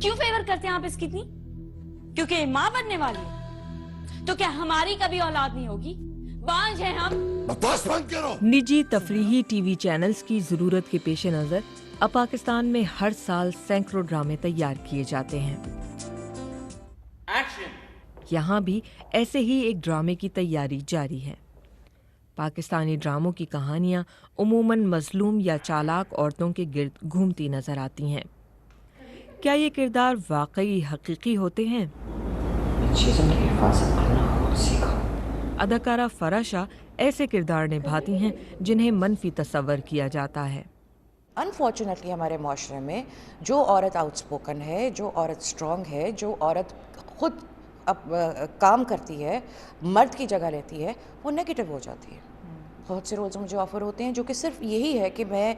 क्यों फेवर करते हैं आप इसकी इतनी? क्योंकि ये माँ बनने वाली है। तो क्या हमारी कभी औलाद नहीं होगी? बांझ हैं हम। बकवास बंद करो। निजी तफरीही टीवी चैनल्स की जरूरत के पेश नजर अब पाकिस्तान में हर साल सैकड़ों ड्रामे तैयार किए जाते हैं। यहाँ भी ऐसे ही एक ड्रामे की तैयारी जारी है। पाकिस्तानी ड्रामों की कहानियाँ उमूमन मजलूम या चालाक औरतों के गिर्द घूमती नजर आती हैं। क्या ये किरदार वाकई हकीकी होते हैं? चीज़ों की हिफाजत करना सीखो। अदाकारा फराह शाह ऐसे किरदार निभाती हैं जिन्हें मनफी तस्वर किया जाता है। अनफॉर्चुनेटली हमारे माशरे में जो औरत आउटस्पोकन है, जो औरत स्ट्रॉन्ग है, जो औरत खुद काम करती है, मर्द की जगह लेती है, वो नेगेटिव हो जाती है। बहुत से रोल्स मुझे ऑफर होते हैं जो कि सिर्फ यही है कि मैं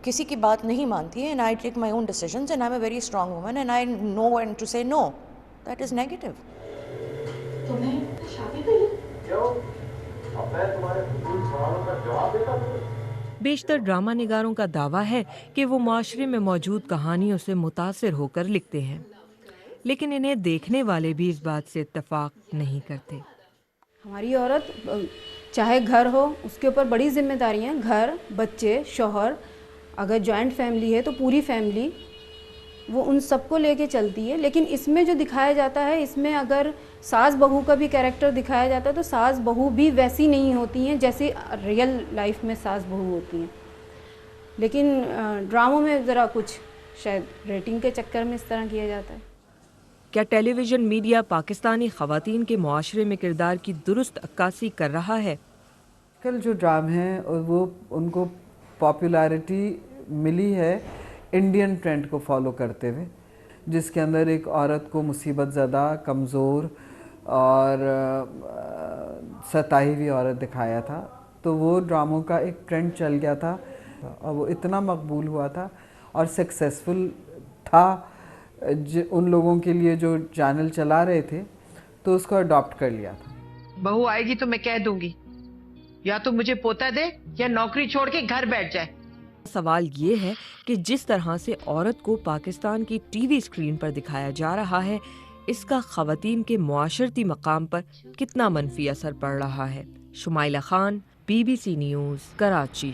किसी की बात नहीं मानती है, and I take my own decisions and I am a very strong woman and I know when to say no. That is negative. तुम्हें शादी कर ली? क्यों? अब मैं तुम्हारे सवालों का जवाब देता हूँ। बेशतर ड्रामा निगारों का दावा है कि वो माशरे में मौजूद कहानियों से मुतासिर होकर लिखते हैं, लेकिन इन्हें देखने वाले भी इस बात से इत्तेफाक नहीं करते। हमारी औरत चाहे घर हो, उसके ऊपर बड़ी जिम्मेदारियां, घर, बच्चे, शौहर, अगर जॉइंट फैमिली है तो पूरी फैमिली, वो उन सबको लेके चलती है। लेकिन इसमें जो दिखाया जाता है, इसमें अगर सास बहू का भी कैरेक्टर दिखाया जाता है तो सास बहू भी वैसी नहीं होती हैं जैसे रियल लाइफ में सास बहू होती हैं। लेकिन ड्रामों में ज़रा कुछ शायद रेटिंग के चक्कर में इस तरह किया जाता है। क्या टेलीविज़न मीडिया पाकिस्तानी ख़वातीन के मुआशरे में किरदार की दुरुस्त अक्कासी कर रहा है? कल जो ड्रामे हैं वो उनको पॉपुलैरिटी मिली है इंडियन ट्रेंड को फॉलो करते हुए, जिसके अंदर एक औरत को मुसीबत ज़दा, कमज़ोर और सताई हुई औरत दिखाया था। तो वो ड्रामों का एक ट्रेंड चल गया था और वो इतना मकबूल हुआ था और सक्सेसफुल था उन लोगों के लिए जो चैनल चला रहे थे, तो उसको अडॉप्ट कर लिया था। बहू आएगी तो मैं कह दूंगी, या तो मुझे पोता दे या नौकरी छोड़ के घर बैठ जाए। सवाल ये है कि जिस तरह से औरत को पाकिस्तान की टीवी स्क्रीन पर दिखाया जा रहा है, इसका ख़वातीन के मुआशरती मकाम पर कितना मनफी असर पड़ रहा है। Shumaila Khan, BBC news, Karachi.